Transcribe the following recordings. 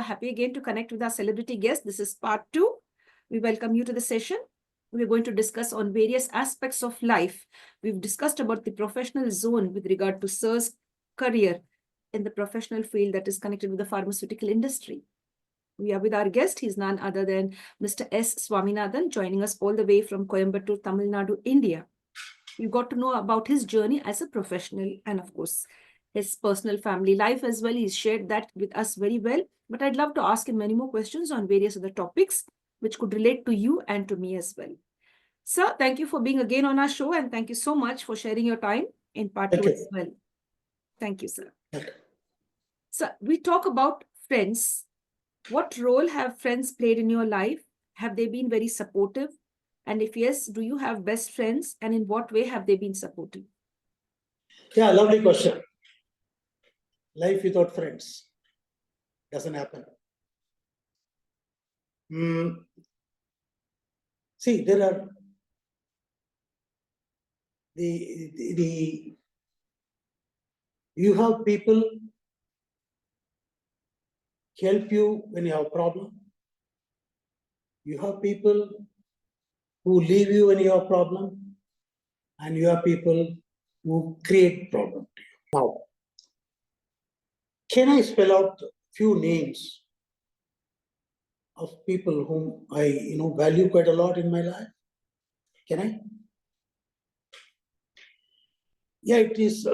Happy again to connect with our celebrity guest. This is part 2. We welcome you to the session. We're going to discuss on various aspects of life. We've discussed about the professional zone with regard to Sir's career in the professional field that is connected with the pharmaceutical industry. We are with our guest. He's none other than Mr. S.SWAMINATHAN, joining us all the way from Coimbatore, Tamil Nadu, India. You got to know about his journey as a professional and, of course, his personal family life as well. He's shared that with us very well. But I'd love to ask him many more questions on various other topics which could relate to you and to me as well. Sir, thank you for being again on our show, and thank you so much for sharing your time in part 2 as well. Thank you, sir. So we talk about friends. What role have friends played in your life? Have they been very supportive? And if yes, do you have best friends? And in what way have they been supportive? Yeah, lovely question. Life without friends doesn't happen. See, there are you have people help you when you have a problem. You have people who leave you when you have a problem, and you have people who create problem to you. Now, can I spell out a few names of people whom I value quite a lot in my life? Can I? Yeah, it is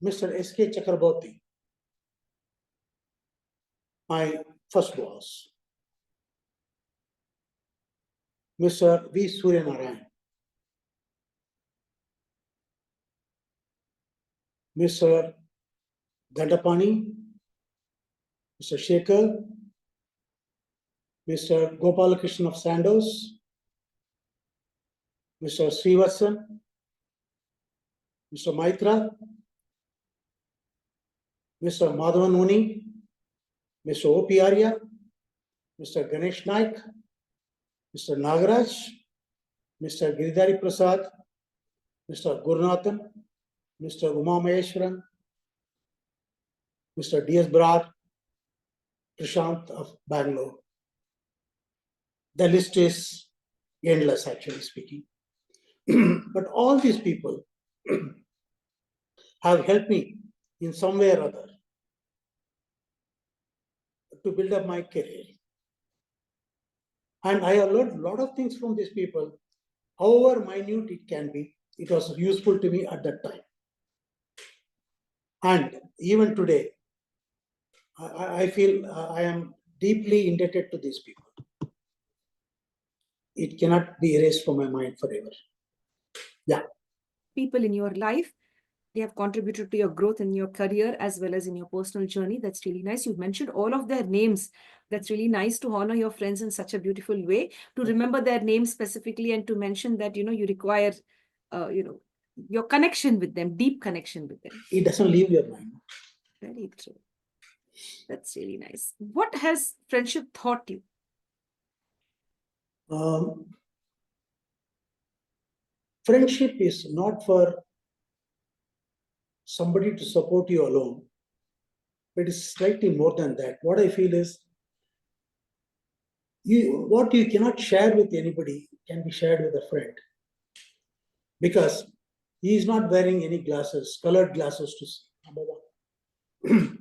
Mr. S.K. Chakraborty, my first boss. Mr. V. Suryanarayan, Mr. Dandapani, Mr. Shekhar, Mr. Gopalakrishnan of Sandoz, Mr. Srivatsan, Mr. Maitra, Mr. Madhavan Muni, Mr. O.P. Arya, Mr. Ganesh Naik, Mr. Nagaraj, Mr. Giridhari Prasad, Mr. Gurunathan, Mr. Uma Maheshwaran, Mr. D.S. Brar, Prashant of Bangalore. The list is endless, actually speaking. But all these people have helped me in some way or other to build up my career. And I have learned a lot of things from these people. However minute it can be, it was useful to me at that time. And even today, I feel I am deeply indebted to these people. It cannot be erased from my mind forever. Yeah. People in your life, they have contributed to your growth in your career as well as in your personal journey. That's really nice. You've mentioned all of their names. That's really nice to honor your friends in such a beautiful way, to remember their names specifically and to mention that, you require, your connection with them, deep connection with them. It doesn't leave your mind. Very true. That's really nice. What has friendship taught you? Friendship is not for somebody to support you alone, but it's slightly more than that. What I feel is, what you cannot share with anybody can be shared with a friend, because he is not wearing any glasses, colored glasses to see, number one.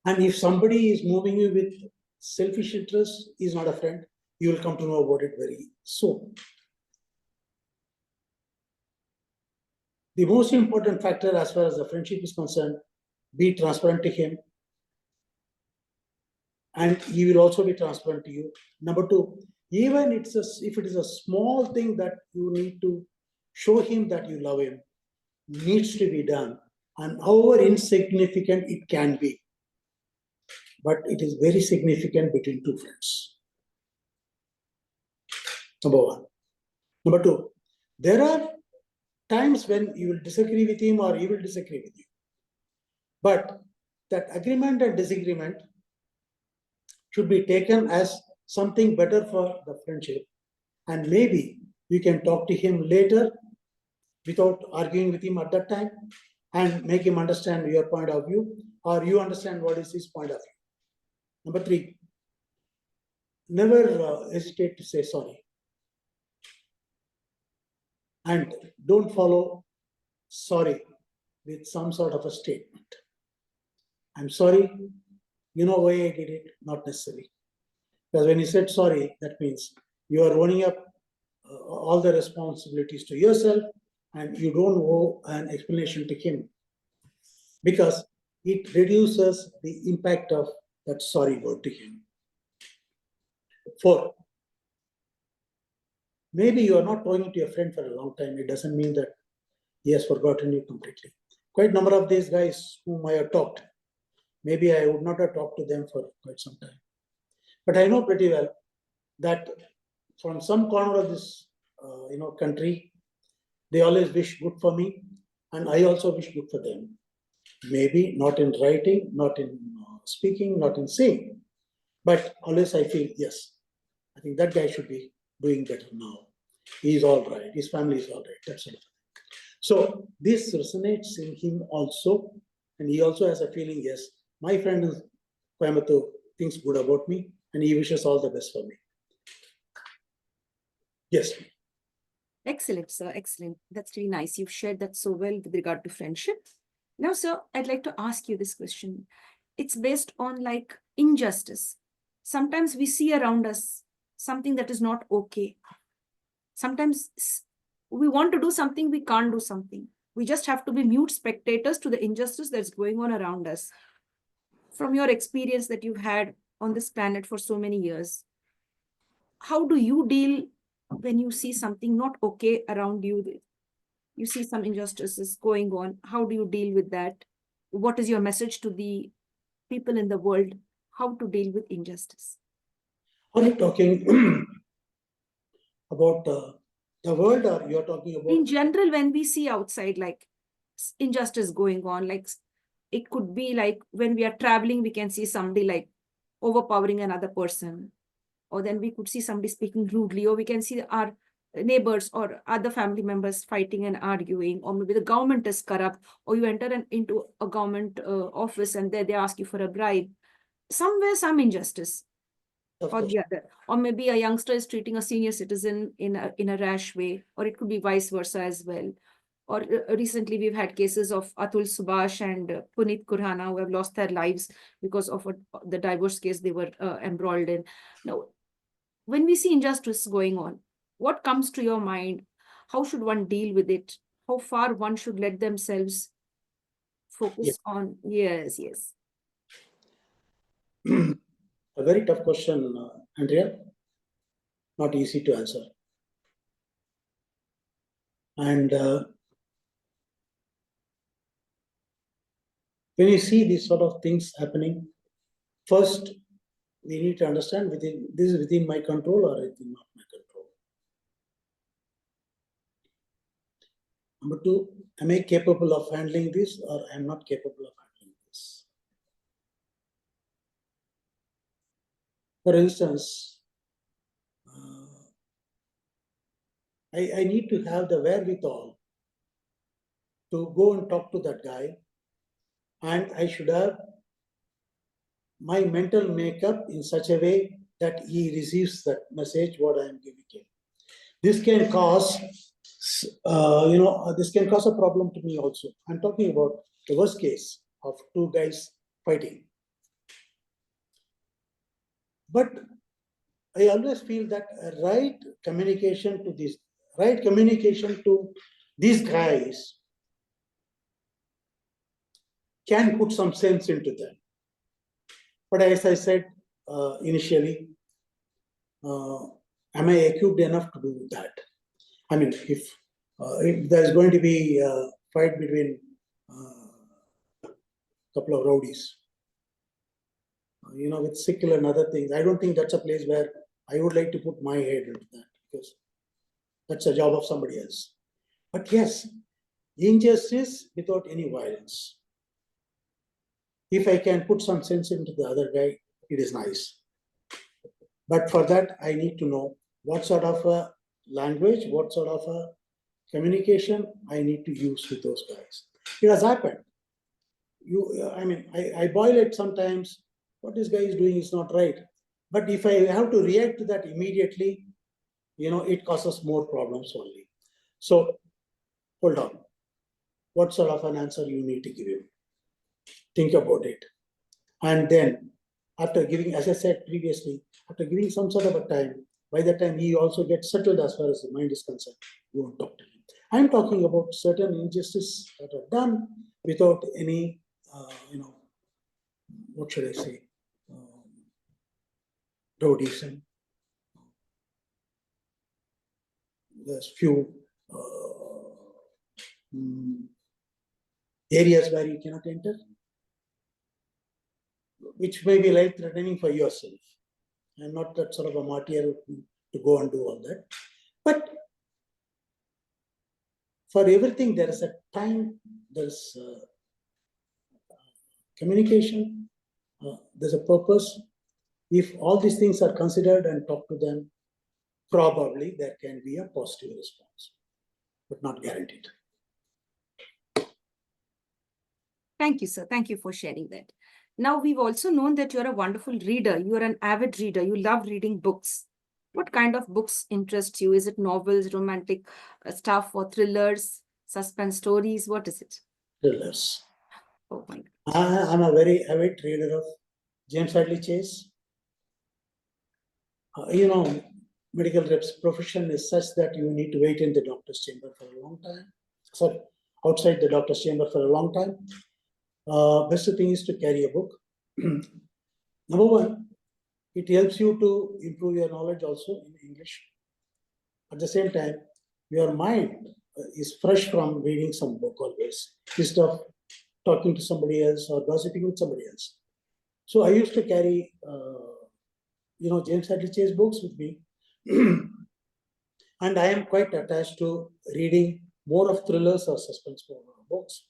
And if somebody is moving you with selfish interest, he is not a friend. You will come to know about it very soon. The most important factor as far as the friendship is concerned, be transparent to him, and he will also be transparent to you. Number two, even if it is a small thing that you need to show him that you love him, needs to be done. And however insignificant it can be, but it is very significant between two friends. Number one. Number two, there are times when you will disagree with him or he will disagree with you. But that agreement and disagreement should be taken as something better for the friendship. And maybe you can talk to him later without arguing with him at that time and make him understand your point of view, or you understand what is his point of view. Number three, never hesitate to say sorry. And don't follow sorry with some sort of a statement. I'm sorry, you know why I did it? Not necessary. Because when you said sorry, that means you are owning up all the responsibilities to yourself and you don't owe an explanation to him. Because it reduces the impact of that sorry word to him. 4, maybe you are not talking to your friend for a long time. It doesn't mean that he has forgotten you completely. Quite a number of these guys whom I have talked, maybe I would not have talked to them for quite some time. But I know pretty well that from some corner of this country, they always wish good for me, and I also wish good for them. Maybe not in writing, not in speaking, not in saying, but always I feel, yes, I think that guy should be doing better now. He's all right. His family is all right. That sort of thing. So this resonates in him also, and he also has a feeling, yes, my friend in Coimbatore thinks good about me, and he wishes all the best for me. Yes. Excellent, sir. Excellent. That's really nice. You've shared that so well with regard to friendship. Now, sir, I'd like to ask you this question. It's based on like injustice. Sometimes we see around us something that is not okay. Sometimes we want to do something, we can't do something. We just have to be mute spectators to the injustice that's going on around us. From your experience that you've had on this planet for so many years, how do you deal when you see something not okay around you? You see some injustices going on. How do you deal with that? What is your message to the people in the world? How to deal with injustice? Are you talking about the world, or you're talking about? In general, when we see outside like injustice going on, like it could be like when we are traveling, we can see somebody like overpowering another person, or then we could see somebody speaking rudely, or we can see our neighbors or other family members fighting and arguing, or maybe the government is corrupt, or you enter into a government office and there they ask you for a bribe. Somewhere some injustice or the other, or maybe a youngster is treating a senior citizen in a rash way, or it could be vice versa as well. Or recently we've had cases of Atul Subhash and Puneet Kurhana who have lost their lives because of the divorce case they were embroiled in. Now, when we see injustice going on, what comes to your mind? How should one deal with it? How far one should let themselves focus on? Yes. A very tough question, Andrea. Not easy to answer. And when you see these sort of things happening, first we need to understand this is within my control or within not my control. Number 2, am I capable of handling this, or am not capable of handling this? For instance, I need to have the wherewithal to go and talk to that guy, and I should have my mental makeup in such a way that he receives that message what I am giving him. This can cause, this can cause a problem to me also. I'm talking about the worst case of 2 guys fighting. But I always feel that right communication to these guys can put some sense into them. But as I said initially, am I equipped enough to do that? I mean, if there's going to be a fight between a couple of rowdies, with sickle and other things, I don't think that's a place where I would like to put my head into that, because that's a job of somebody else. But yes, injustice without any violence. If I can put some sense into the other guy, it is nice. But for that, I need to know what sort of a language, what sort of a communication I need to use with those guys. It has happened. I boil it sometimes what this guy is doing is not right. But if I have to react to that immediately, it causes more problems only. So hold on. What sort of an answer you need to give him? Think about it. And then after giving, as I said previously, after giving some sort of a time, by the time he also gets settled as far as the mind is concerned, you won't talk to him. I'm talking about certain injustices that are done without any, what should I say, rowdyism. There's few areas where you cannot enter, which may be life-threatening for yourself. I'm not that sort of a martyr to go and do all that. But for everything, there is a time, there's communication, there's a purpose. If all these things are considered and talked to them, probably there can be a positive response, but not guaranteed. Thank you, sir. Thank you for sharing that. Now, we've also known that you're a wonderful reader. You're an avid reader. You love reading books. What kind of books interest you? Is it novels, romantic stuff, or thrillers, suspense stories? What is it? Thrillers. Oh my God. I'm a very avid reader of James Hadley Chase. Medical reps profession is such that you need to wait in the doctor's chamber for a long time. Sorry, outside the doctor's chamber for a long time. Best thing is to carry a book. Number one, it helps you to improve your knowledge also in English. At the same time, your mind is fresh from reading some book always, instead of talking to somebody else or gossiping with somebody else. So I used to carry, James Hadley Chase books with me. And I am quite attached to reading more of thrillers or suspense books.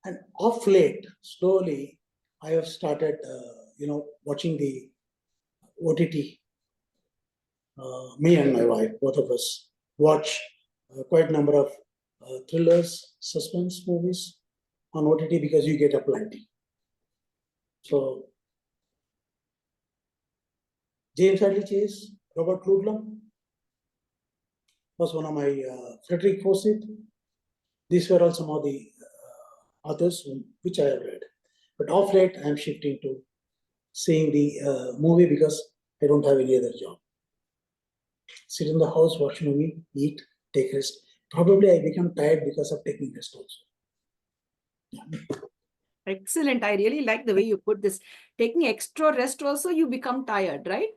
And of late, slowly, I have started, watching the OTT. Me and my wife, both of us, watch quite a number of thrillers, suspense movies on OTT because you get a plenty. So, James Hadley Chase, Robert Ludlum was one of my Frederick Forsyth. These were all some of the authors which I have read. But of late, I am shifting to seeing the movie because I don't have any other job. Sit in the house, watch movie, eat, take rest. Probably I become tired because of taking rest also. Yeah. Excellent. I really like the way you put this. Taking extra rest also, you become tired, right?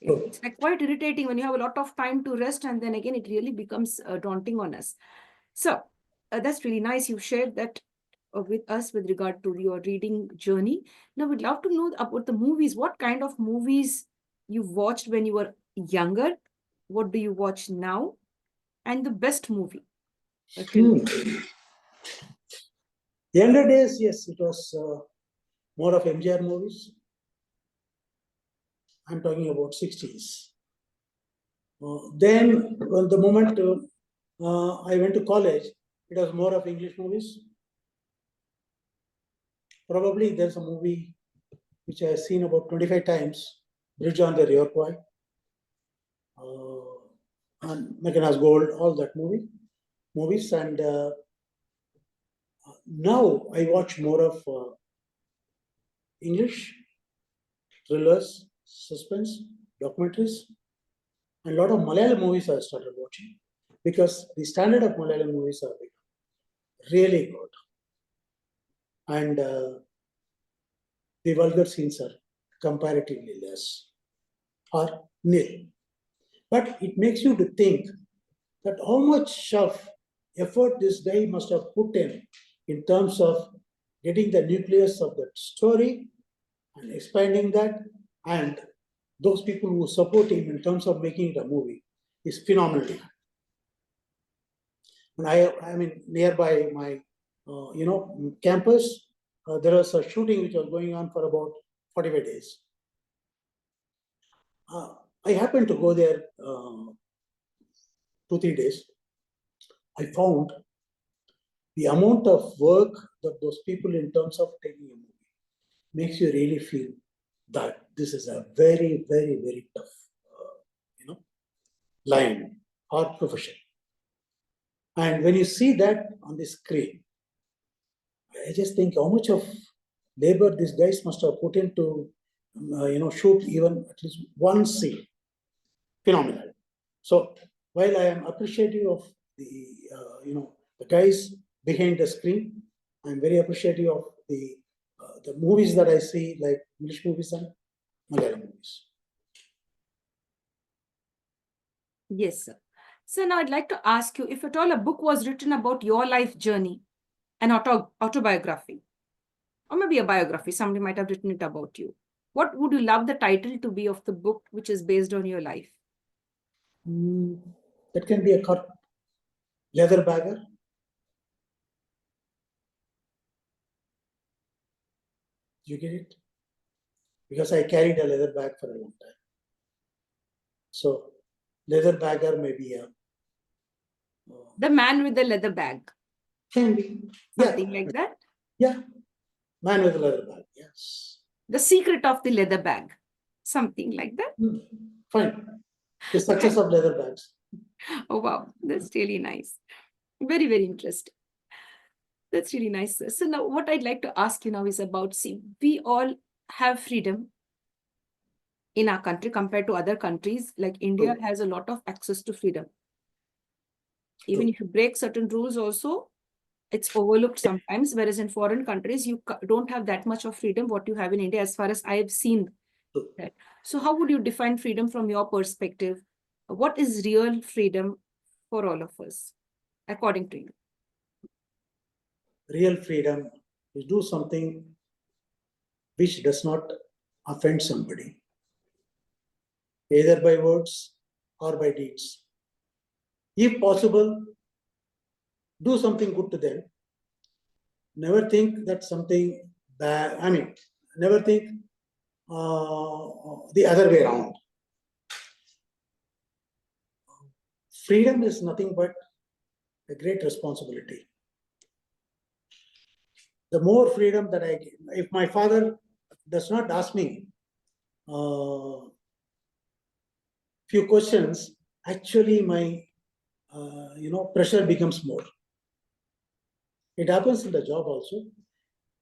It's like quite irritating when you have a lot of time to rest, and then again, it really becomes daunting on us. So that's really nice. You shared that with us with regard to your reading journey. Now, we'd love to know about the movies. What kind of movies you watched when you were younger? What do you watch now? And the best movie? Younger days, yes, it was more of MGR movies. I'm talking about 60s. Then, when the moment I went to college, it was more of English movies. Probably there's a movie which I have seen about 25 times, Bridge on the River Kwai, and Mechanas Gold, all that movies. And now I watch more of English thrillers, suspense, documentaries, and a lot of Malayalam movies I started watching because the standard of Malayalam movies are really good. And the vulgar scenes are comparatively less or nil. But it makes you to think that how much of effort this guy must have put in terms of getting the nucleus of that story and expanding that, and those people who support him in terms of making it a movie is phenomenal. And I mean, nearby my, campus, there was a shooting which was going on for about 45 days. I happened to go there 2-3 days. I found the amount of work that those people in terms of taking a movie. makes you really feel that this is a very, very, very tough, line or profession. And when you see that on the screen, I just think how much of labor these guys must have put into, shoot even at least one scene. Phenomenal. So while I am appreciative of the, the guys behind the screen, I'm very appreciative of the movies that I see, like English movies and Malayalam movies. Yes, sir. So now I'd like to ask you, if at all a book was written about your life journey, an autobiography, or maybe a biography, somebody might have written it about you. What would you love the title to be of the book which is based on your life? That can be a leather bagger. You get it? Because I carried a leather bag for a long time. So leather bagger may be a... The man with the leather bag. Can be. Something Yeah. like that? Yeah. Man with a leather bag, yes. The secret of the leather bag. Something like that? Fine. The success of leather bags. Oh, wow. That's really nice. Very, very interesting. That's really nice. Sir. So now what I'd like to ask you now is about, see, we all have freedom in our country compared to other countries. Like India has a lot of access to freedom. Even if you break certain rules also, it's overlooked sometimes, whereas in foreign countries, you don't have that much of freedom what you have in India, as far as I have seen. Right. So how would you define freedom from your perspective? What is real freedom for all of us, according to you? Real freedom is do something which does not offend somebody, either by words or by deeds. If possible, do something good to them. Never think that something bad, never think the other way around. Freedom is nothing but a great responsibility. The more freedom that I get, if my father does not ask me few questions, actually my pressure becomes more. It happens in the job also.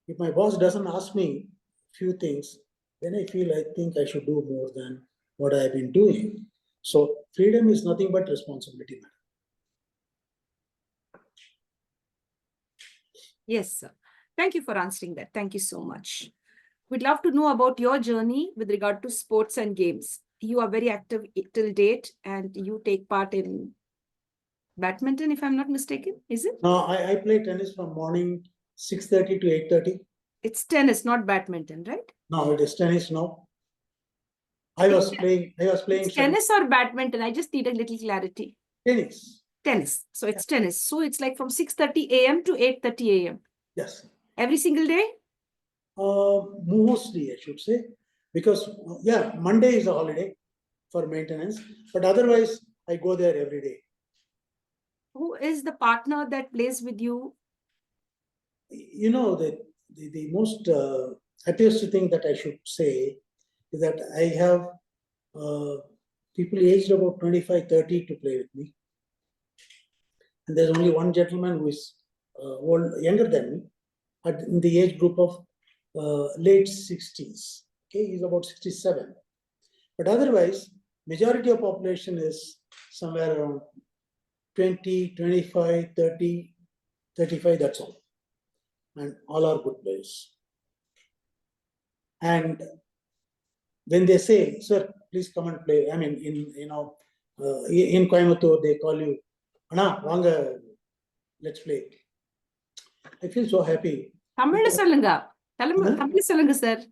If my boss doesn't ask me few things, then I think I should do more than what I've been doing. So freedom is nothing but responsibility. Yes, sir. Thank you for answering that. Thank you so much. We'd love to know about your journey with regard to sports and games. You are very active till date, and you take part in badminton, if I'm not mistaken, is it? No, I play tennis from morning 6:30 to 8:30. It's tennis, not badminton, right? No, it is tennis now. I was playing. It's tennis or badminton? I just need a little clarity. Tennis. Tennis. So it's tennis. So it's like from 6:30 a.m. to 8:30 a.m. Yes. Every single day? Mostly, I should say, because Monday is a holiday for maintenance, but otherwise I go there every day. Who is the partner that plays with you? You know, the most happiest thing that I should say is that I have people aged about 25, 30 to play with me. And there's only one gentleman who is younger than me, in the age group of late 60s. Okay, he's about 67. But otherwise, majority of population is somewhere around 20, 25, 30, 35, that's all. And all are good players. And when they say, sir, please come and play, in Coimbatore, they call you, Anna, Vanga, let's play. I feel so happy. Tamil solunga, sir.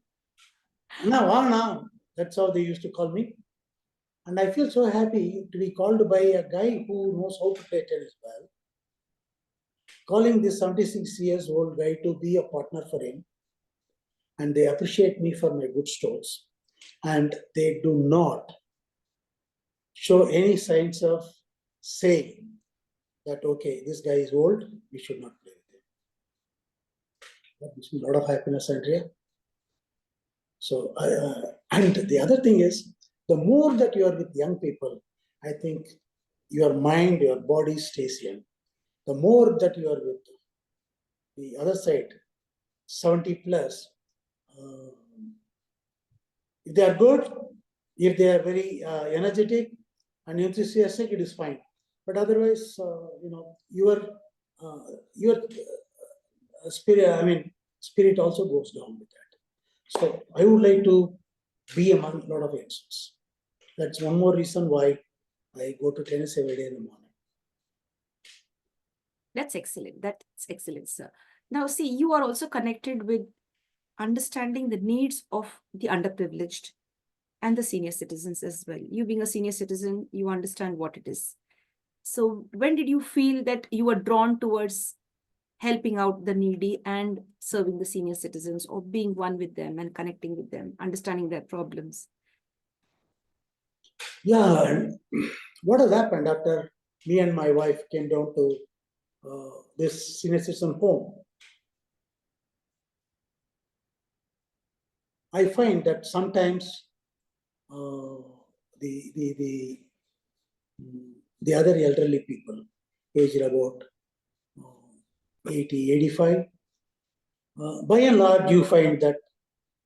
Anna, Vanga, that's how they used to call me. And I feel so happy to be called by a guy who knows how to play tennis well, calling this 76 years old guy to be a partner for him. And they appreciate me for my good strokes. And they do not show any signs of saying that, okay, this guy is old, we should not play with him. That gives me a lot of happiness, Andrea. So, and the other thing is, the more that you are with young people, I think your mind, your body stays young. The more that you are with the other side, 70 plus, if they are good, if they are very energetic and enthusiastic, it is fine. But otherwise, your spirit, spirit also goes down with that. So I would like to be among a lot of youngsters. That's one more reason why I go to tennis every day in the morning. That's excellent. That's excellent, sir. Now, see, you are also connected with understanding the needs of the underprivileged and the senior citizens as well. You being a senior citizen, you understand what it is. So when did you feel that you were drawn towards helping out the needy and serving the senior citizens, or being one with them and connecting with them, understanding their problems? Yeah, and what has happened after me and my wife came down to this senior citizen home? I find that sometimes the other elderly people, aged about 80, 85, by and large, you find that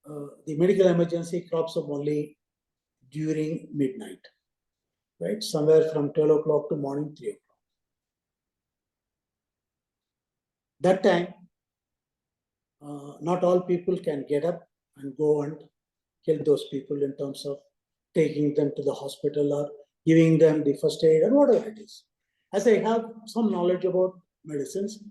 the medical emergency crops up only during midnight, right? Somewhere from 12 o'clock to morning 3 o'clock. That time, not all people can get up and go and help those people in terms of taking them to the hospital or giving them the first aid or whatever it is. As I have some knowledge about medicines,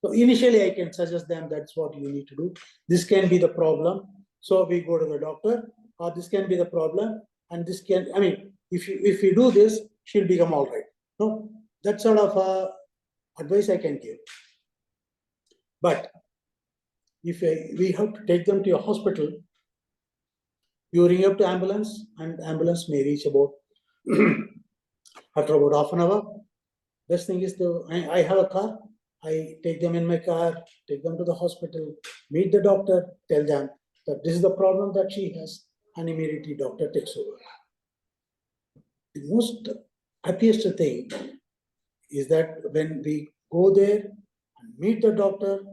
so initially I can suggest them that's what you need to do. This can be the problem. So we go to the doctor, or this can be the problem, and this can, if you do this, she'll become all right. No, that sort of advice I can give. But if we have to take them to a hospital, you ring up to ambulance, and ambulance may reach about after about half an hour. Best thing is I have a car. I take them in my car, take them to the hospital, meet the doctor, tell them that this is the problem that she has, and immediately doctor takes over. The most happiest thing is that when we go there and meet the doctor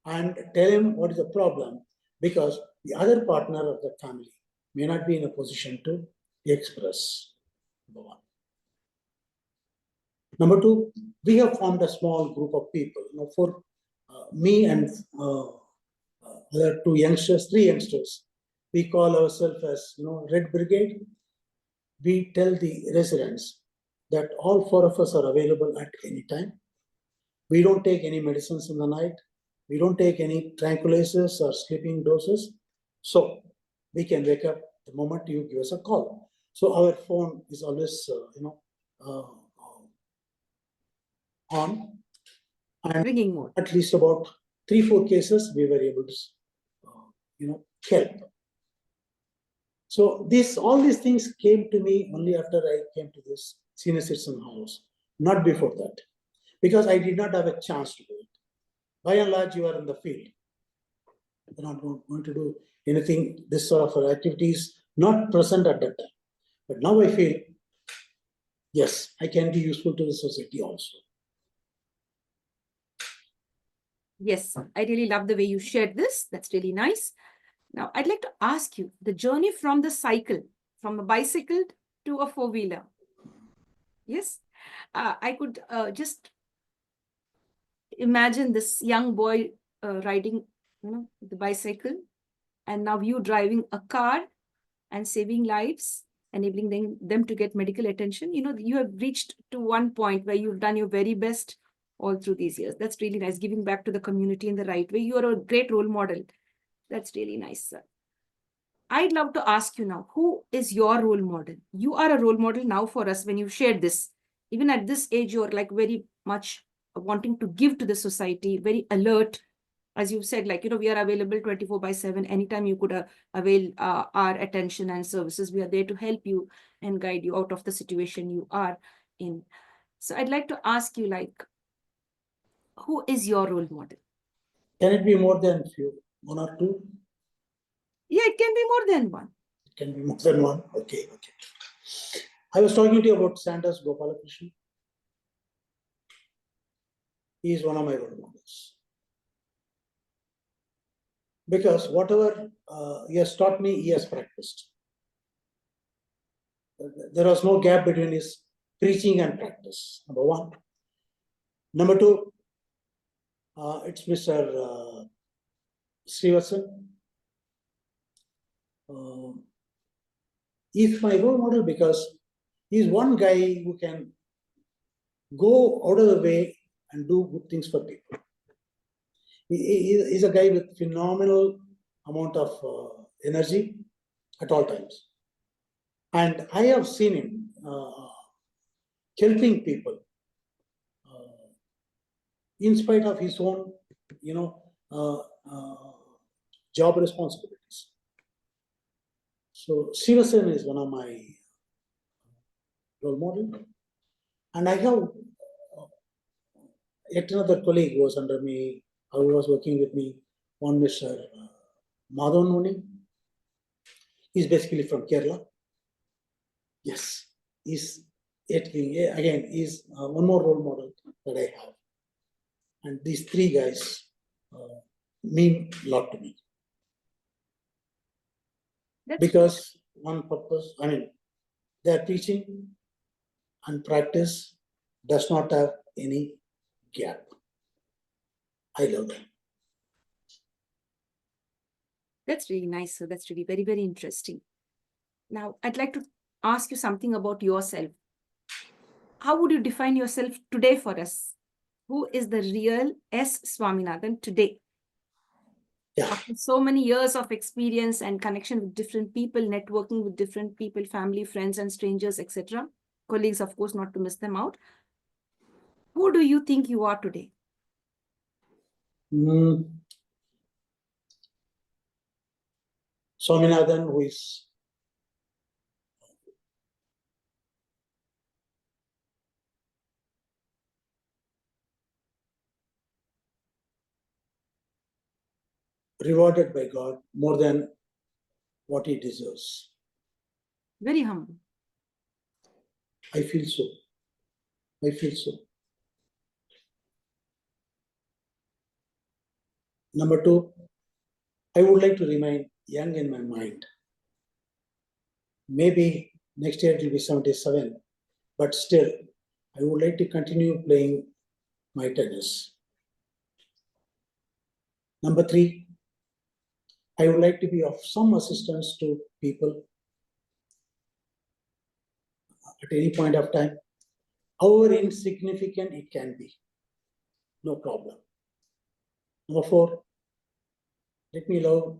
and tell him what is the problem, because the other partner of the family may not be in a position to express. Number one. Number two, we have formed a small group of people. For me and other two youngsters, three youngsters, we call ourselves as Red Brigade. We tell the residents that all four of us are available at any time. We don't take any medicines in the night. We don't take any tranquilizers or sleeping doses. So we can wake up the moment you give us a call. So our phone is always, on. And Ringing mode. at least about 3-4 cases we were able to, help. So all these things came to me only after I came to this senior citizen house, not before that, because I did not have a chance to do it. By and large, you are in the field. You're not going to do anything, this sort of activities, not present at that time. But now I feel, yes, I can be useful to the society also. Yes, I really love the way you shared this. That's really nice. Now, I'd like to ask you the journey from the cycle, from a bicycle to a four-wheeler. Yes, I could just imagine this young boy riding, the bicycle, and now you driving a car and saving lives, enabling them to get medical attention. You have reached to one point where you've done your very best all through these years. That's really nice, giving back to the community in the right way. You are a great role model. That's really nice, sir. I'd love to ask you now, who is your role model? You are a role model now for us when you shared this. Even at this age, you're like very much wanting to give to the society, very alert. As you said, we are available 24/7. Anytime you could avail our attention and services, we are there to help you and guide you out of the situation you are in. So I'd like to ask you, who is your role model? Can it be more than few, one or two? Yeah, it can be more than one. It can be more than one. Okay. I was talking to you about Sanders Gopalakrishnan. He is one of my role models. Because whatever he has taught me, he has practiced. There was no gap between his preaching and practice, number one. Number two, it's Mr. Srivasan. He's my role model because he's one guy who can go out of the way and do good things for people. He's a guy with phenomenal amount of energy at all times. And I have seen him helping people in spite of his own, job responsibilities. So Sivasen is one of my role models. And I have yet another colleague who was under me, who was working with me, one Mr. Madhavan Muni. He's basically from Kerala. Yes, he's again, he's one more role model that I have. And these three guys mean a lot to me. Because one purpose, their teaching and practice does not have any gap. I love them. That's really nice. So that's really very, very interesting. Now, I'd like to ask you something about yourself. How would you define yourself today for us? Who is the real S. Swaminathan today? Yeah. After so many years of experience and connection with different people, networking with different people, family, friends, and strangers, etc., colleagues, of course, not to miss them out. Who do you think you are today? Swaminathan, who is rewarded by God more than what he deserves. Very humble. I feel so. Number two, I would like to remain young in my mind. Maybe next year it will be 77, but still, I would like to continue playing my tennis. Number three, I would like to be of some assistance to people at any point of time, however insignificant it can be. No problem. Number four, let me love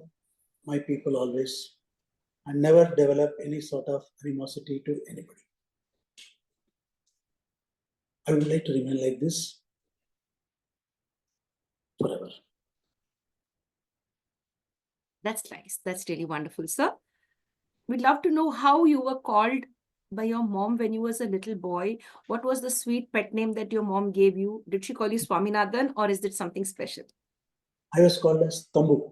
my people always and never develop any sort of animosity to anybody. I would like to remain like this forever. That's nice. That's really wonderful, sir. We'd love to know how you were called by your mom when you was a little boy. What was the sweet pet name that your mom gave you? Did she call you Swaminathan or is it something special? I was called as Tambu.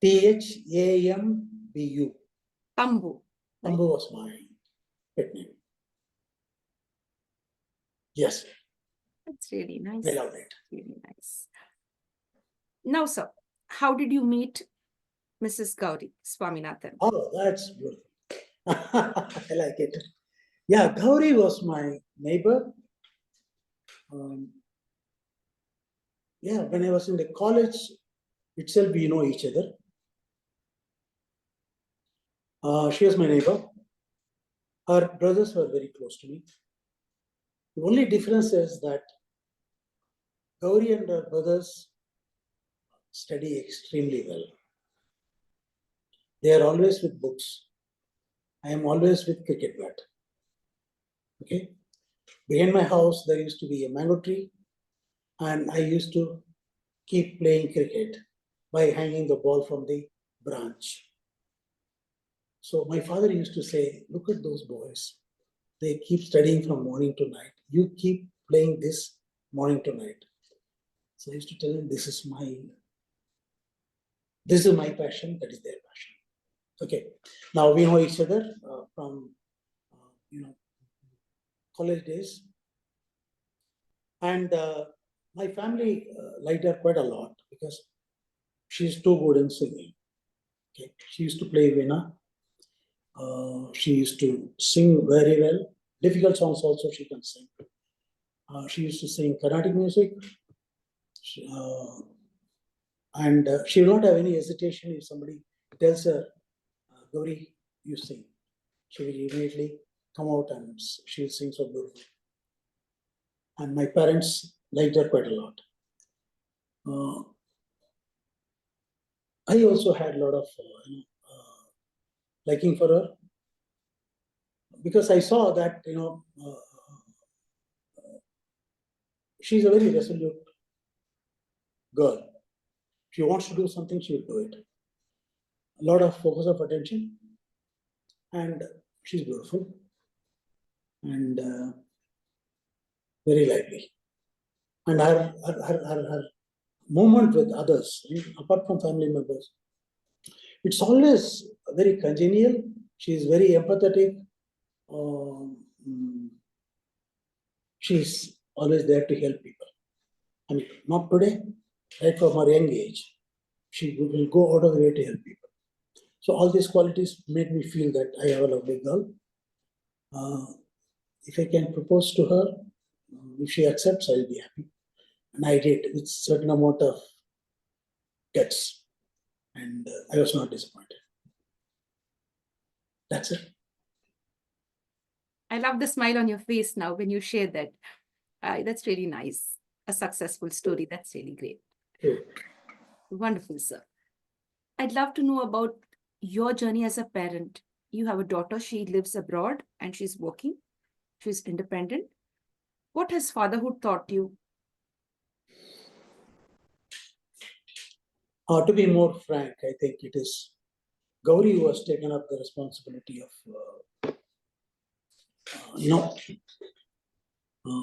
Tambu. Tambu. Tambu was my pet name. Yes. That's really nice. I loved it. Really nice. Now, sir, how did you meet Mrs. Gauri Swaminathan? Oh, that's beautiful. I like it. Yeah, Gauri was my neighbor. Yeah, when I was in the college itself, we know each other. She was my neighbor. Her brothers were very close to me. The only difference is that Gauri and her brothers study extremely well. They are always with books. I am always with cricket bat. Okay. Behind my house, there used to be a mango tree, and I used to keep playing cricket by hanging the ball from the branch. So my father used to say, look at those boys. They keep studying from morning to night. You keep playing this morning to night. So I used to tell him, this is my This is my passion, that is their passion. Okay, now we know each other from college days, and my family liked her quite a lot because she's too good in singing. Okay, she used to play veena. She used to sing very well. Difficult songs also she can sing. She used to sing Carnatic music, and she will not have any hesitation if somebody tells her, Gauri, you sing. She will immediately come out and she will sing so beautifully. And my parents liked her quite a lot. I also had a lot of liking for her because I saw that she's a very resolute girl. If she wants to do something, she will do it. A lot of focus of attention, and she's beautiful and very lively. And her movement with others, apart from family members, it's always very congenial. She is very empathetic. She's always there to help people. I mean, not today, right from her young age. She will go out of the way to help people. So all these qualities made me feel that I have a lovely girl. If I can propose to her, if she accepts, I'll be happy. And I did with certain amount of guts, and I was not disappointed. That's it. I love the smile on your face now when you share that. That's really nice. A successful story. That's really great. Okay. Wonderful, sir. I'd love to know about your journey as a parent. You have a daughter, she lives abroad and she's working. She's independent. What has fatherhood taught you? To be more frank, I think it is Gauri who has taken up the responsibility of,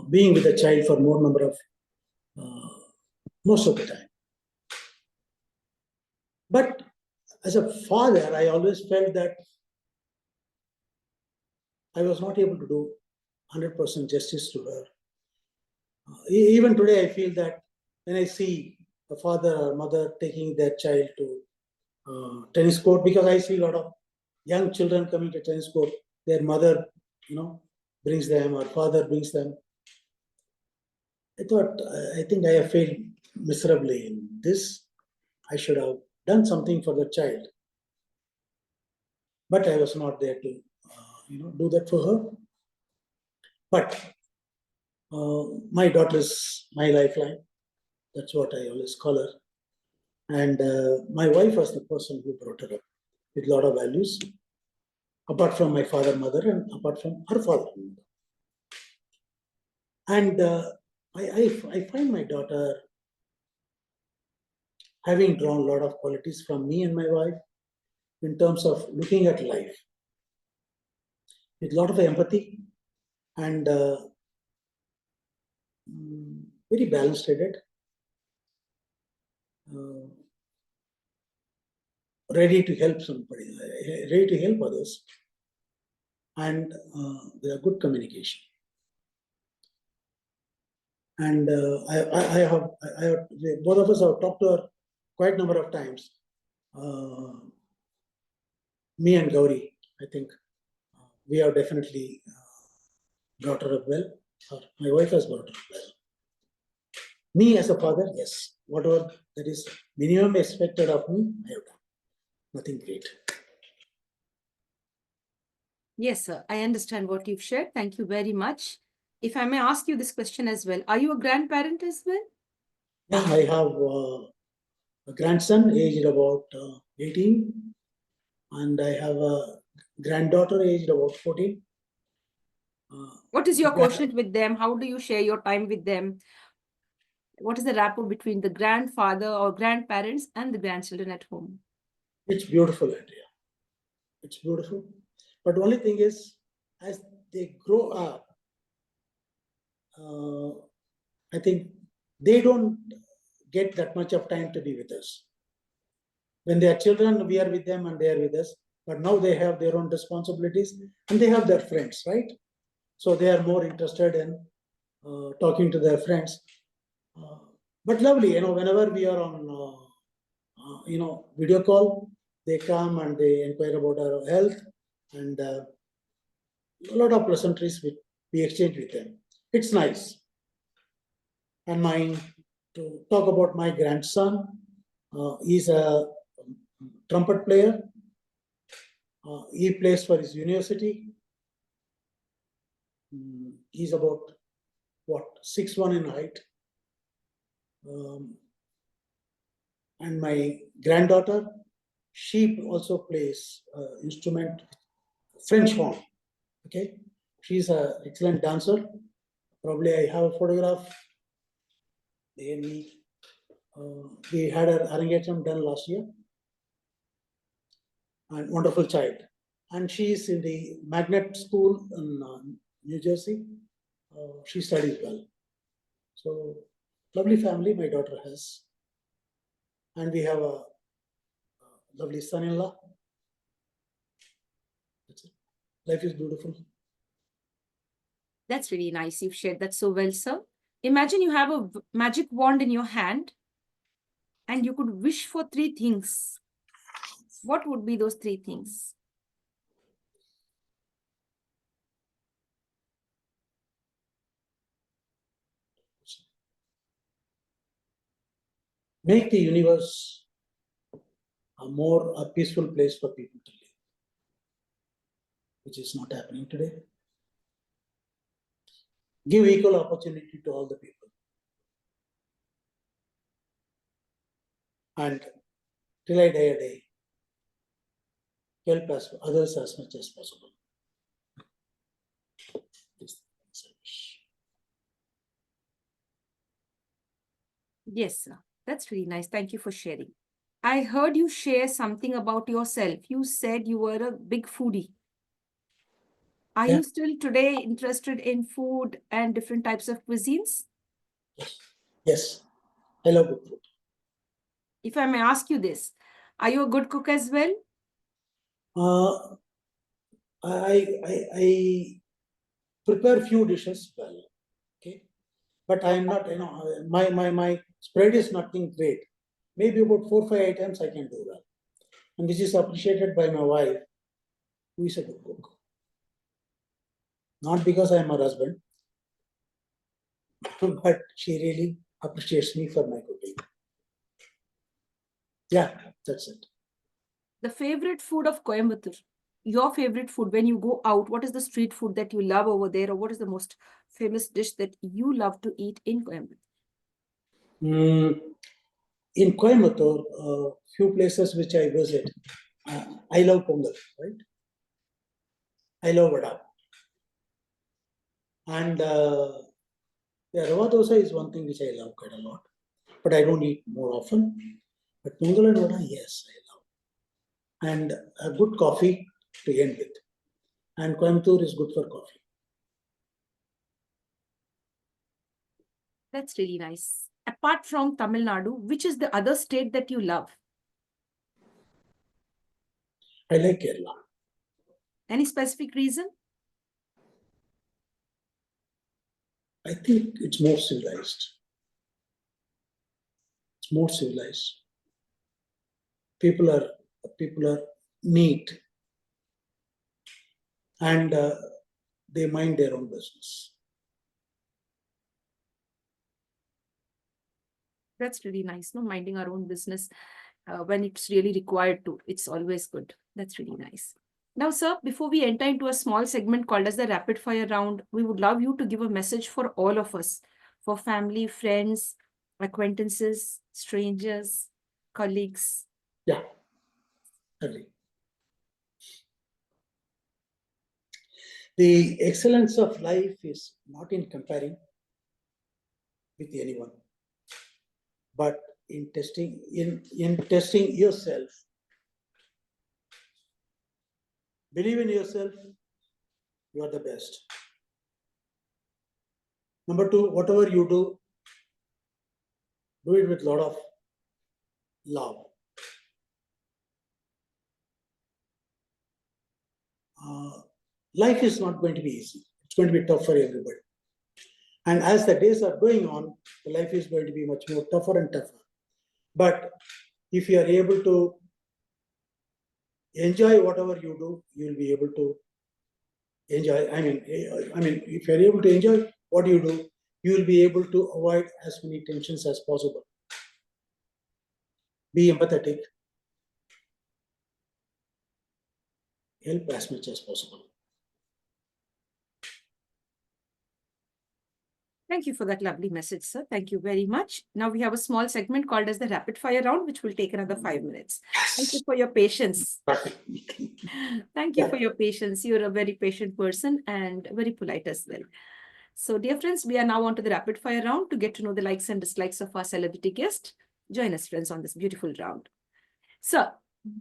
being with a child for more number of, most of the time. But as a father, I always felt that I was not able to do 100% justice to her. Even today, I feel that when I see a father or mother taking their child to tennis court, because I see a lot of young children coming to tennis court, their mother, brings them or father brings them. I think I have failed miserably in this. I should have done something for the child, but I was not there to, do that for her. But my daughter is my lifeline. That's what I always call her. And my wife was the person who brought her up with a lot of values, apart from my father, mother, and apart from her father. And I find my daughter having drawn a lot of qualities from me and my wife in terms of looking at life with a lot of empathy and very balanced headed, ready to help somebody, ready to help others, and with a good communication. And both of us have talked to her quite a number of times. Me and Gauri, I think we have definitely brought her up well. My wife has brought her up well. Me as a father, yes, whatever that is minimum expected of me, I have done. Nothing great. Yes, sir. I understand what you've shared. Thank you very much. If I may ask you this question as well, are you a grandparent as well? Yeah, I have a grandson aged about 18, and I have a granddaughter aged about 14. What is your quotient with them? How do you share your time with them? What is the rapport between the grandfather or grandparents and the grandchildren at home? It's beautiful, Andrea. It's beautiful. But the only thing is, as they grow up, I think they don't get that much of time to be with us. When they are children, we are with them and they are with us. But now they have their own responsibilities and they have their friends, right? So they are more interested in talking to their friends. But lovely, whenever we are on, video call, they come and they inquire about our health, and a lot of pleasantries we exchange with them. It's nice. And to talk about my grandson, he's a trumpet player. He plays for his university. He's about 6'1" in height. And my granddaughter, she also plays instrument, French horn. Okay, she's an excellent dancer. Probably I have a photograph. We had her arrangement done last year. And wonderful child. And she is in the magnet school in New Jersey. She studies well. So lovely family my daughter has. And we have a lovely son-in-law. That's it. Life is beautiful. That's really nice. You've shared that so well, sir. Imagine you have a magic wand in your hand and you could wish for 3 things. What would be those 3 things? Make the universe a peaceful place for people to live, which is not happening today. Give equal opportunity to all the people. And till I die a day, help others as much as possible. Yes, sir. That's really nice. Thank you for sharing. I heard you share something about yourself. You said you were a big foodie. Are Yeah. you still today interested in food and different types of cuisines? Yes. I love good food. If I may ask you this, are you a good cook as well? I prepare few dishes well, okay, but I am not, my spread is nothing great. Maybe about 4-5 items I can do well, and this is appreciated by my wife, who is a good cook. Not because I am her husband, but she really appreciates me for my cooking. Yeah, that's it. The favorite food of Coimbatore, your favorite food when you go out, what is the street food that you love over there, or what is the most famous dish that you love to eat in Coimbatore? In Coimbatore, few places which I visit, I love Pongal, right? I love Vada. And Rava dosa is one thing which I love quite a lot, but I don't eat more often. But Pongal and Vada, yes, I love. And a good coffee to end with. And Coimbatore is good for coffee. That's really nice. Apart from Tamil Nadu, which is the other state that you love? I like Kerala. Any specific reason? I think it's more civilized. It's more civilized. People are neat, and they mind their own business. That's really nice. No, minding our own business when it's really required to. It's always good. That's really nice. Now, sir, before we enter into a small segment called as the rapid fire round, we would love you to give a message for all of us, for family, friends, acquaintances, strangers, colleagues. Yeah, agree. The excellence of life is not in comparing with anyone, but in testing yourself. Believe in yourself, you are the best. Number 2, whatever you do it with a lot of love. life is not going to be easy. It's going to be tough for everybody. And as the days are going on, the life is going to be much more tougher and tougher. But if you are able to enjoy whatever you do, you will be able to enjoy. I mean, if you are able to enjoy what you do, you will be able to avoid as many tensions as possible. Be empathetic. Help as much as possible. Thank you for that lovely message, sir. Thank you very much. Now we have a small segment called as the rapid fire round, which will take another 5 minutes. Thank you for your patience. Thank you for your patience. You're a very patient person and very polite as well. So, dear friends, we are now on to the rapid fire round to get to know the likes and dislikes of our celebrity guest. Join us, friends, on this beautiful round. Sir,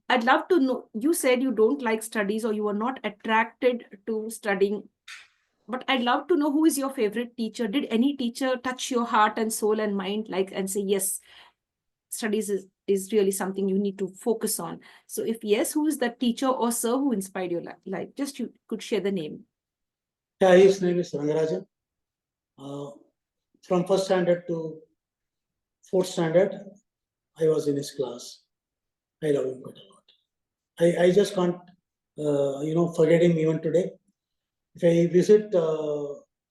I'd love to know, you said you don't like studies or you are not attracted to studying, but I'd love to know who is your favorite teacher. Did any teacher touch your heart and soul and mind, like, and say, yes, studies is really something you need to focus on? So if yes, who is that teacher or sir who inspired your life? Just you could share the name. Yeah, his name is Rangarajan. From first standard to fourth standard, I was in his class. I love him quite a lot. I just can't, forget him even today. If I visit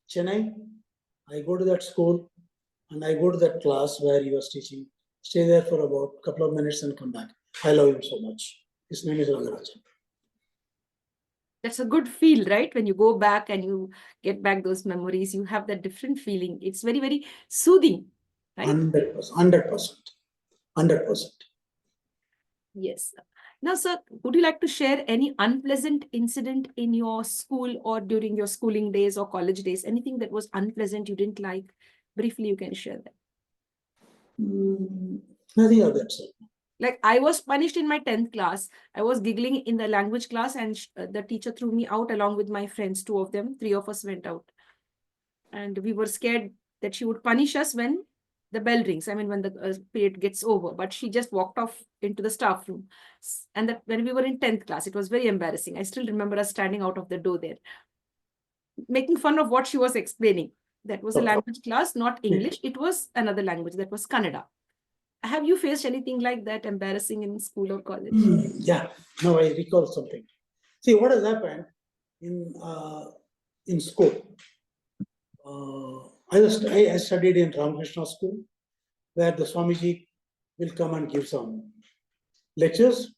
Chennai, I go to that school and I go to that class where he was teaching, stay there for about a couple of minutes and come back. I love him so much. His name is Rangarajan. That's a good feel, right? When you go back and you get back those memories, you have that different feeling. It's very, very soothing, right? 100%. 100%. Yes. Now, sir, would you like to share any unpleasant incident in your school or during your schooling days or college days? Anything that was unpleasant you didn't like? Briefly, you can share that. Nothing of that sort. Like, I was punished in my 10th class. I was giggling in the language class and the teacher threw me out along with my friends, 2 of them. 3 of us went out. And we were scared that she would punish us when the bell rings. I mean, when the period gets over. But she just walked off into the staff room. And that when we were in 10th class, it was very embarrassing. I still remember us standing out of the door there, making fun of what she was explaining. That was a language class, not English. It was another language. That was Kannada. Have you faced anything like that embarrassing in school or college? Yeah, now I recall something. See, what has happened in school? I studied in Ramakrishna school, where the Swamiji will come and give some lectures.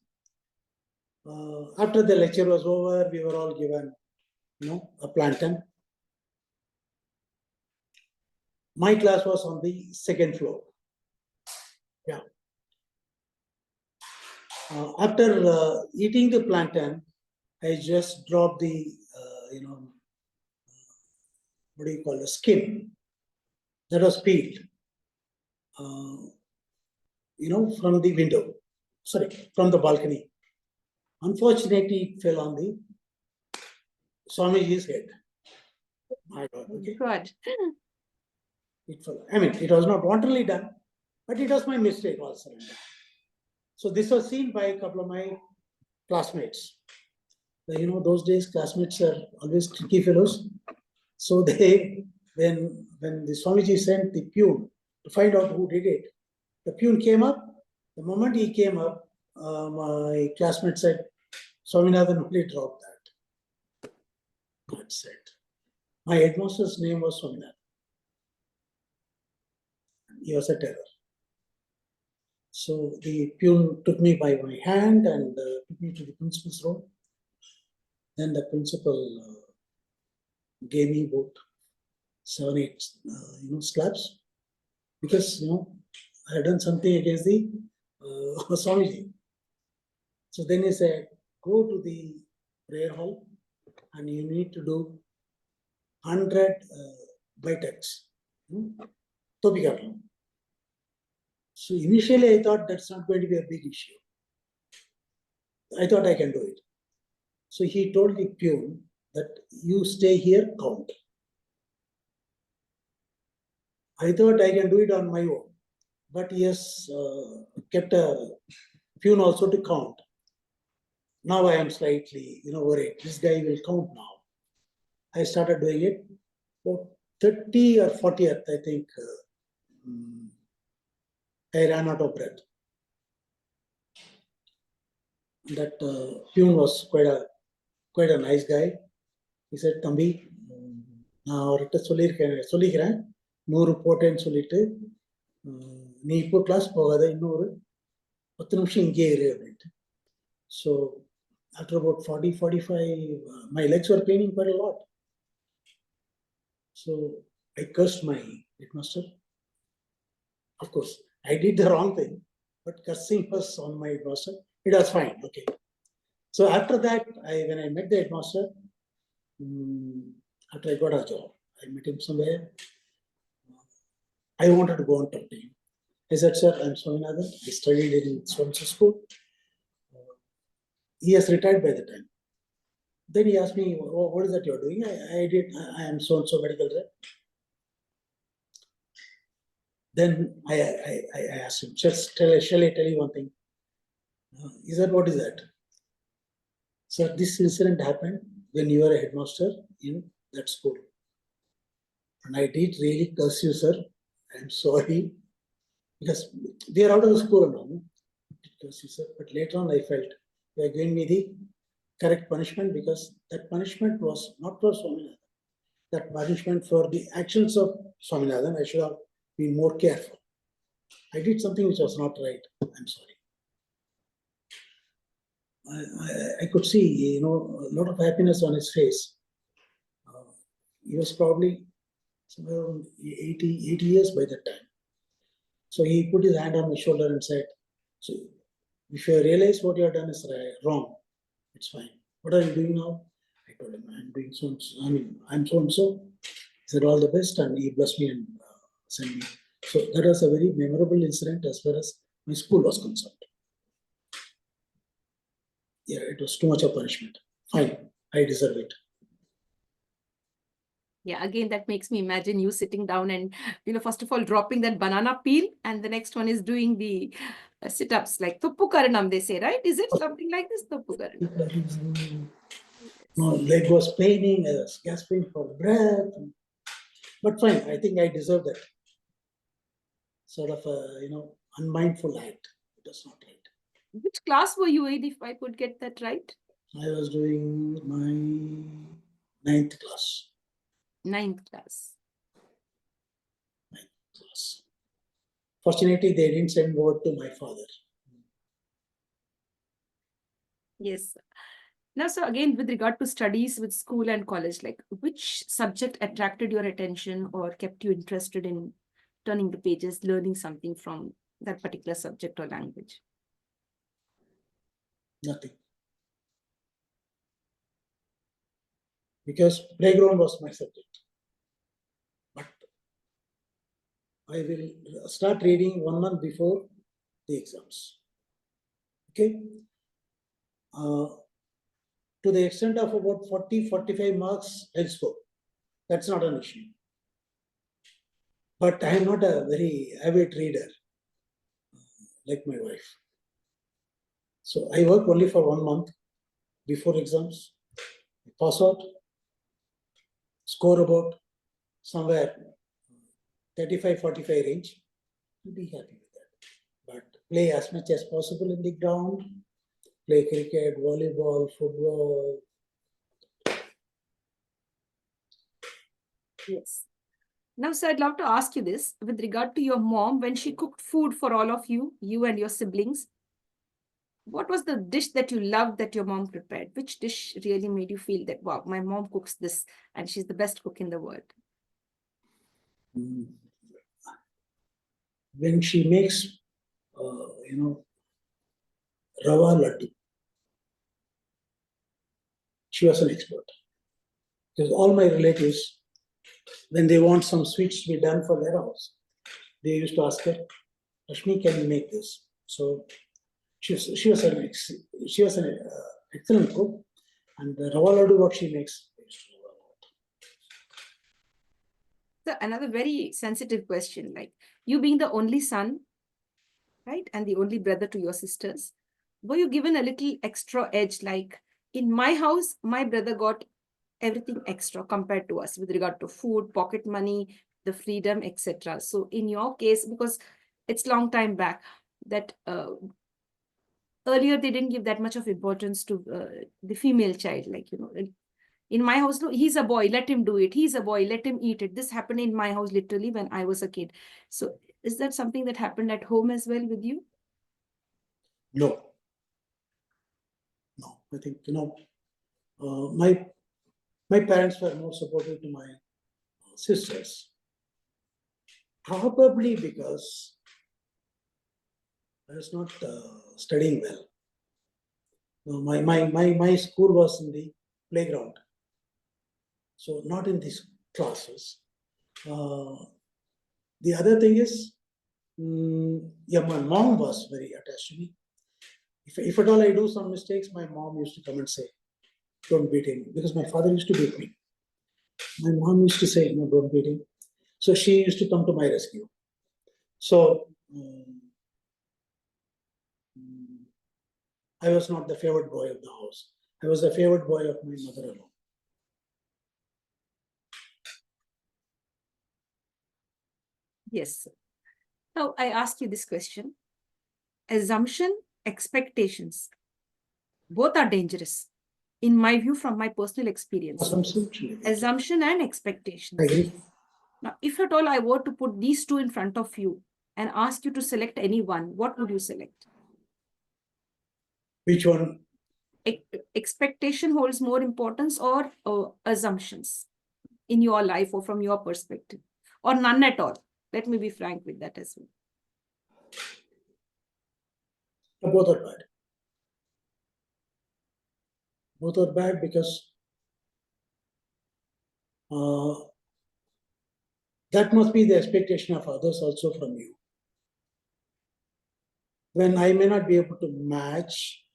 After the lecture was over, we were all given, a plantain. My class was on the second floor. Yeah. After eating the plantain, I just dropped the, what do you call it, skin that was peeled, from the window, from the balcony. Unfortunately, it fell on the Swamiji's head. My God, okay. God. It fell. I mean, it was not wantonly done, but it was my mistake also. So this was seen by a couple of my classmates. Those days classmates are always tricky fellows. So when the Swamiji sent the peon to find out who did it, the peon came up. The moment he came up, my classmate said, "SWAMINATHAN only dropped that." That's it. My headmaster's name was SWAMINATHAN. He was a terror. So the peon took me by my hand and took me to the principal's room. Then the principal gave me about 7, 8, slaps, because I had done something against the Swamiji. So then he said, "Go to the prayer hall and you need to do 100 bites." So initially I thought that's not going to be a big issue. I thought I can do it. So he told the peon that you stay here, count. I thought I can do it on my own, but he has kept a peon also to count. Now I am slightly, worried. This guy will count now. I started doing it. About 30 or 40th, I think, I ran out of breath. That Pune was quite a nice guy. He said, Tambi, நான் அவர்கிட்ட சொல்லிக்கிறேன் 100 போட்டேன்னு சொல்லிட்டு நீ இப்போ class போகாத இன்னொரு 10 நிமிஷம் இங்கே இரு அப்படின்ட்டு. So after about 40-45, my legs were paining quite a lot. So I cursed my headmaster. Of course, I did the wrong thing, but cursing was on my headmaster. It was fine, okay. So after that, when I met the headmaster, after I got a job, I met him somewhere. I wanted to go and talk to him. I said, sir, I'm Swaminathan. I studied in Swaminathan school. He has retired by the time. Then he asked me, what is that you're doing? I am so-and-so medical rep. Then I asked him, shall I tell you one thing? He said, what is that? Sir, this incident happened when you were a headmaster in that school. And I did really curse you, sir. I'm sorry. Because we are out of the school now. Curse you, sir. But later on, I felt you are giving me the correct punishment because that punishment was not for Swaminathan. That punishment for the actions of Swaminathan, I should have been more careful. I did something which was not right. I'm sorry. I could see, a lot of happiness on his face. He was probably somewhere around 80 years by that time. So he put his hand on my shoulder and said, so if you realize what you have done is wrong, it's fine. What are you doing now? I told him, I'm doing so-and-so. I'm so-and-so. He said, all the best, and he blessed me and sent me. So that was a very memorable incident as far as my school was concerned. Yeah, it was too much of punishment. Fine, I deserve it. Yeah, again, that makes me imagine you sitting down and, first of all, dropping that banana peel, and the next one is doing the sit-ups, like Tuppu Karanam, they say, right? Is it something like this, Tuppu Karanam? No, leg was paining, I was gasping for breath. But fine, I think I deserve that. Sort of a, unmindful act. It was not right. Which class were you in, if I could get that right? I was doing my 9th class. 9th class. 9th class. Fortunately, they didn't send word to my father. Yes. Now, so again, with regard to studies with school and college, like which subject attracted your attention or kept you interested in turning the pages, learning something from that particular subject or language? Nothing. Because playground was my subject. But I will start reading 1 month before the exams. Okay? To the extent of about 40-45 marks, I'll score. That's not an issue. But I am not a very avid reader like my wife. So I work only for 1 month before exams. I pass out, score about somewhere 35-45 range. I'll be happy with that. But play as much as possible in the ground. Play cricket, volleyball, football. Yes. Now, sir, I'd love to ask you this with regard to your mom, when she cooked food for all of you and your siblings. What was the dish that you loved that your mom prepared? Which dish really made you feel that, wow, my mom cooks this and she's the best cook in the world? When she makes, rava laddu, she was an expert. Because all my relatives, when they want some sweets to be done for their house, they used to ask her, Rashmi, can you make this? So she was an excellent cook, and the rava laddu, what she makes. So another very sensitive question, like you being the only son, right, and the only brother to your sisters, were you given a little extra edge? Like in my house, my brother got everything extra compared to us with regard to food, pocket money, the freedom, etc. So in your case, because it's long time back that earlier they didn't give that much of importance to the female child, like, you know, in my house, no, he's a boy, let him do it. He's a boy, let him eat it. This happened in my house literally when I was a kid. So is that something that happened at home as well with you? No. No, I think, my parents were more supportive to my sisters. Probably because I was not studying well. My school was in the playground, so not in these classes. The other thing is, yeah, my mom was very attached to me. If at all I do some mistakes, my mom used to come and say, "Don't beat him," because my father used to beat me. My mom used to say, "No, don't beat him." So she used to come to my rescue. So I was not the favorite boy of the house. I was the favorite boy of my mother-in-law. Yes. Now I ask you this question. Assumption, expectations, both are dangerous. In my view, from my personal experience. Assumption and expectations. I agree. Now, if at all I were to put these two in front of you and ask you to select any one, what would you select? Which one? Expectation holds more importance, or assumptions in your life or from your perspective, or none at all? Let me be frank with that as well. Both are bad. Both are bad because that must be the expectation of others also from you. When I may not be able to match,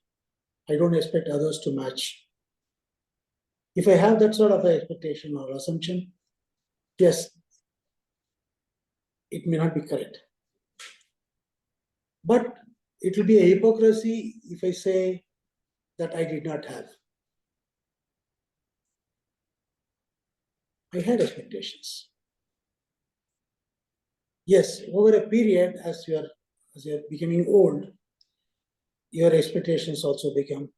I don't expect others to match. If I have that sort of expectation or assumption, yes, it may not be correct. But it will be a hypocrisy if I say that I did not have. I had expectations. Yes, over a period, as you are becoming old, your expectations also become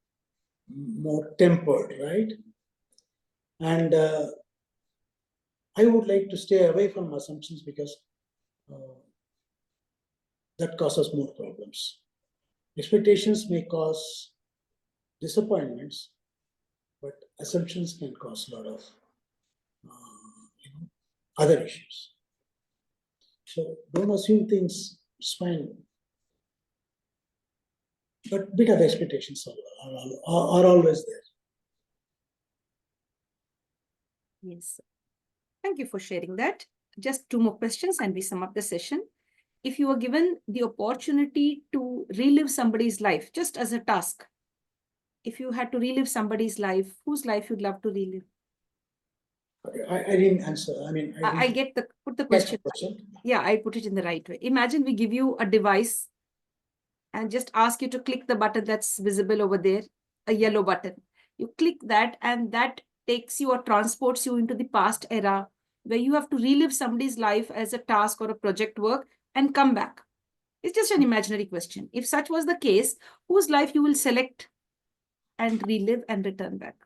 more tempered, right? And I would like to stay away from assumptions because that causes more problems. Expectations may cause disappointments, but assumptions can cause a lot of other issues. So don't assume things, it's fine. But bit of expectations are always there. Yes. Thank you for sharing that. Just two more questions and we sum up the session. If you were given the opportunity to relive somebody's life, just as a task, if you had to relive somebody's life, whose life you'd love to relive? I didn't answer. I mean, I get put the question. Yeah, I put it in the right way. Imagine we give you a device and just ask you to click the button that's visible over there, a yellow button. You click that and that takes you or transports you into the past era where you have to relive somebody's life as a task or a project work and come back. It's just an imaginary question. If such was the case, whose life you will select and relive and return back?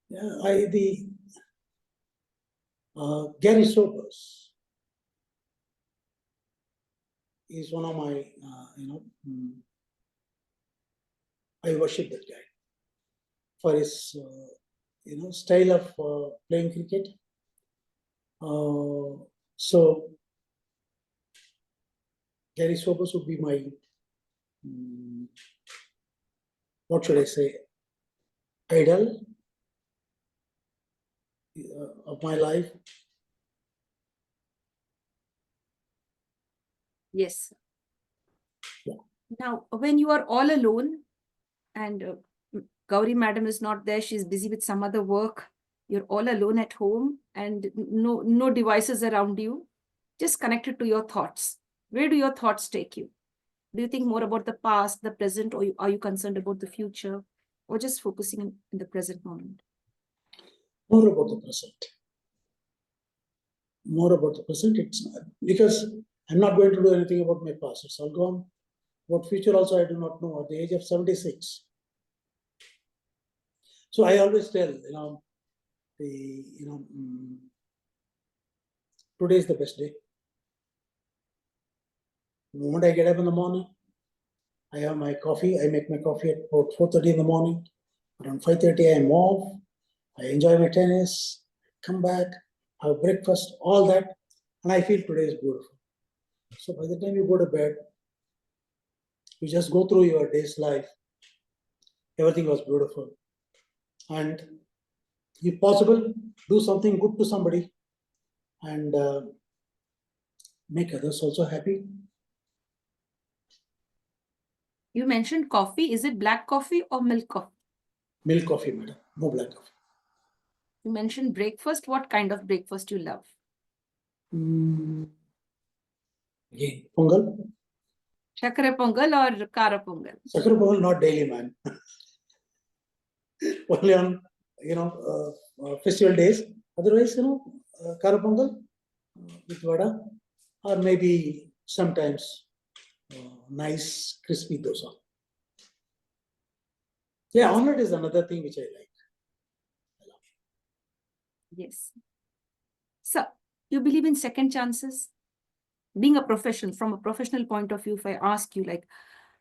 Yeah, Gary Sober's is one of my, I worship that guy for his, style of playing cricket. So Gary Sobers would be my, what should I say, idol of my life. Yes. Yeah. Now, when you are all alone and Gauri madam is not there, she's busy with some other work, you're all alone at home and no devices around you, just connected to your thoughts. Where do your thoughts take you? Do you think more about the past, the present, or are you concerned about the future? or just focusing in the present moment? More about the present. More about the present. It's not, because I'm not going to do anything about my past. It's all gone. About future also, I do not know. At the age of 76. So I always tell, today is the best day. The moment I get up in the morning, I have my coffee. I make my coffee at about 4:30 in the morning. Around 5:30, I'm off. I enjoy my tennis, come back, have breakfast, all that, and I feel today is beautiful. So by the time you go to bed, you just go through your day's life. Everything was beautiful. And if possible, do something good to somebody and make others also happy. You mentioned coffee. Is it black coffee or milk coffee? Milk coffee, madam. No black coffee. You mentioned breakfast. What kind of breakfast you love? Again, pongal. Shakara pongal or kara pongal? Shakara pongal, not daily, man. Only on, festival days. Otherwise, kara pongal with vada, or maybe sometimes nice crispy dosa. Yeah, omelette is another thing which I like. Yes. So, you believe in second chances? Being a professional, from a professional point of view, if I ask you, like,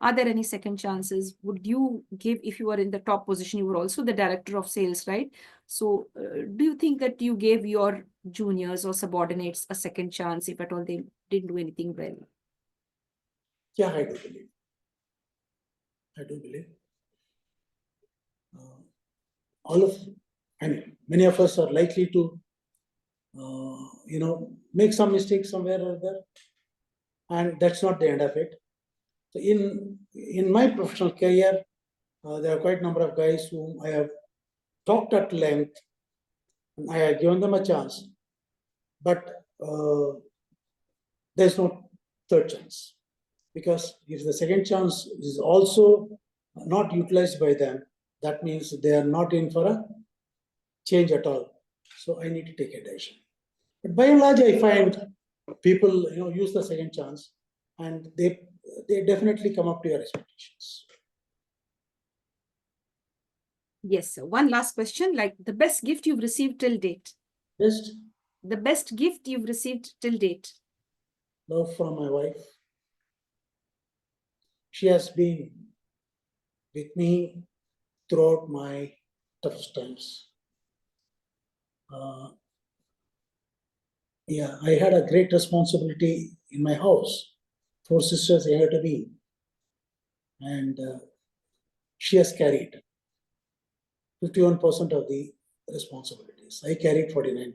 are there any second chances? Would you give, if you were in the top position, you were also the director of sales, right? So do you think that you gave your juniors or subordinates a second chance if at all they didn't do anything well? Yeah, I do believe. I do believe. Many of us are likely to, make some mistakes somewhere or other, and that's not the end of it. So in my professional career, there are quite a number of guys whom I have talked at length, and I have given them a chance, but there's no third chance. Because if the second chance is also not utilized by them, that means they are not in for a change at all. So I need to take a decision. But by and large, I find people use the second chance, and they definitely come up to your expectations. Yes, sir. One last question, like the best gift you've received till date. Just The best gift you've received till date. love from my wife. She has been with me throughout my toughest times. Yeah, I had a great responsibility in my house. 4 sisters younger to me, and she has carried 51% of the responsibilities. I carried 49%.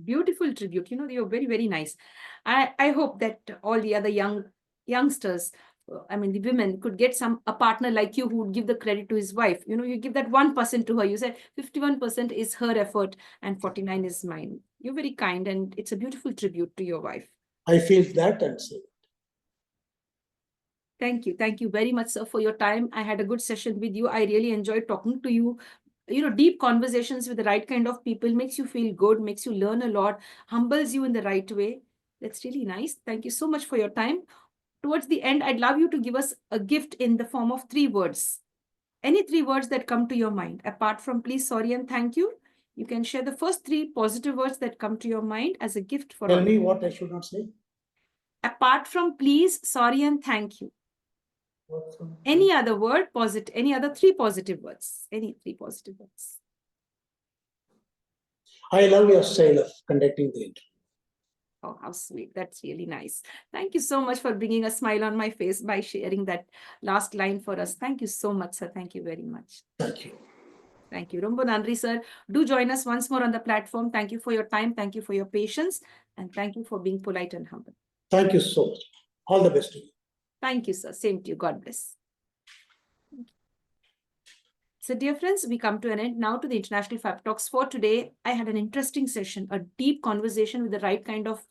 Beautiful tribute. You're very, very nice. I hope that all the other youngsters, the women, could get a partner like you who would give the credit to his wife. You give that 1% to her. You said 51% is her effort and 49 is mine. You're very kind, and it's a beautiful tribute to your wife. I feel that and say. Thank you. Thank you very much, sir, for your time. I had a good session with you. I really enjoyed talking to you. Deep conversations with the right kind of people makes you feel good, makes you learn a lot, humbles you in the right way. That's really nice. Thank you so much for your time. Towards the end, I'd love you to give us a gift in the form of 3 words. Any 3 words that come to your mind, apart from please, sorry, and thank you. You can share the first 3 positive words that come to your mind as a gift for Tell me what I should not say. Apart from please, sorry, and thank you. Any other word, any other 3 positive words. Any 3 positive words. I love your style of conducting the interview. Oh, how sweet. That's really nice. Thank you so much for bringing a smile on my face by sharing that last line for us. Thank you so much, sir. Thank you very much. Thank you. Thank you. Rombo Nandri, sir. Do join us once more on the platform. Thank you for your time. Thank you for your patience. And thank you for being polite and humble. Thank you so much. All the best to you. Thank you, sir. Same to you. God bless. So, dear friends, we come to an end now to the International Fab Talks for today. I had an interesting session. A deep conversation with the right kind of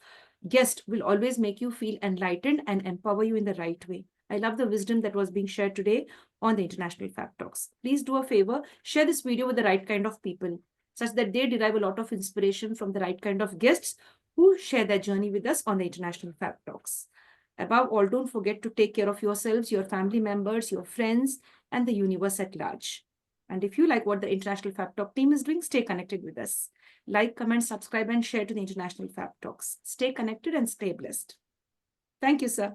guest will always make you feel enlightened and empower you in the right way. I love the wisdom that was being shared today on the International Fab Talks. Please do a favor, share this video with the right kind of people, such that they derive a lot of inspiration from the right kind of guests who share their journey with us on the International Fab Talks. Above all, don't forget to take care of yourselves, your family members, your friends, and the universe at large. And if you like what the International Fab Talk team is doing, stay connected with us. Like, comment, subscribe, and share to the International Fab Talks. Stay connected and stay blessed. Thank you, sir.